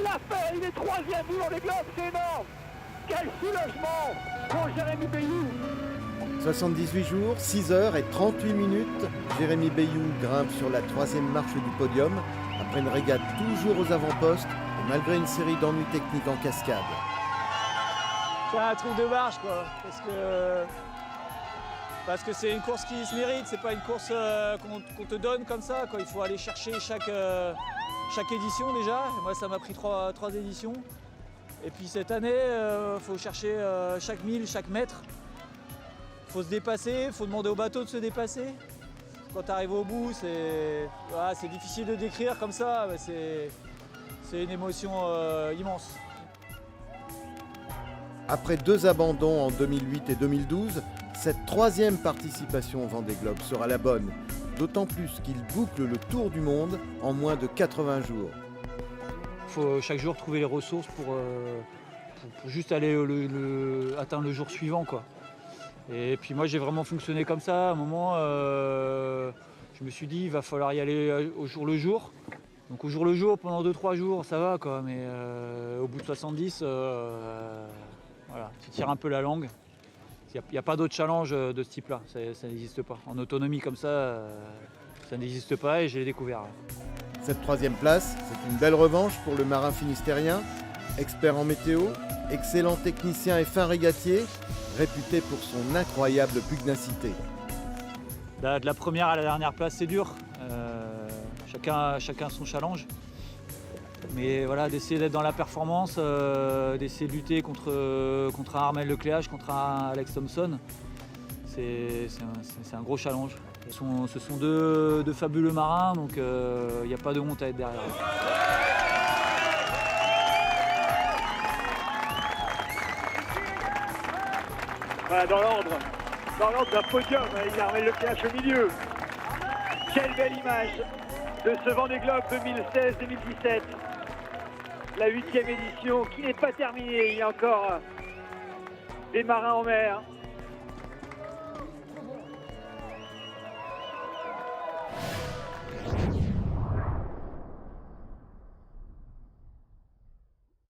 l'a fait, il est troisième du Vendée Globe, c'est énorme. Quel soulagement pour Jérémy Bayou. 78 jours, 6 heures et 38 minutes, Jérémy Bayou grimpe sur la troisième marche du podium, après une régate toujours aux avant-postes, et malgré une série d'ennuis techniques en cascade. C'est un truc de marche, quoi, parce que c'est une course qui se mérite, c'est pas une course qu'on te donne comme ça, quoi. Il faut aller chercher chaque édition déjà. Et moi, ça m'a pris trois éditions. Et puis cette année, il faut chercher chaque mille, chaque mètre. Il faut se dépasser, il faut demander au bateau de se dépasser. Quand tu arrives au bout, c'est difficile de décrire comme ça, mais c'est une émotion immense. Après 2 abandons en 2008 et 2012, cette troisième participation au Vendée Globe sera la bonne, d'autant plus qu'il boucle le tour du monde en moins de 80 jours. Il faut chaque jour trouver les ressources pour juste aller atteindre le jour suivant, quoi. Et puis moi j'ai vraiment fonctionné comme ça. À un moment, je me suis dit il va falloir y aller au jour le jour. Donc au jour le jour, pendant 2-3 jours, ça va, quoi. Mais au bout de 70, voilà, tu tires un peu la langue. Il n'y a pas d'autre challenge de ce type-là, ça n'existe pas. En autonomie comme ça n'existe pas et je l'ai découvert. Cette troisième place, c'est une belle revanche pour le marin finistérien, expert en météo, excellent technicien et fin régatier, réputé pour son incroyable pugnacité. De la première à la dernière place, c'est dur. Chacun son challenge. Mais voilà, d'essayer d'être dans la performance, d'essayer de lutter contre un Armel Lecléache, contre un Alex Thompson, c'est un gros challenge. Ce sont deux fabuleux marins, donc il n'y a pas de honte à être derrière eux. Voilà, dans l'ordre d'un podium, il y a Armel Lecléache au milieu. Quelle belle image de ce Vendée Globe 2016-2017. La 8e édition qui n'est pas terminée, il y a encore des marins en mer.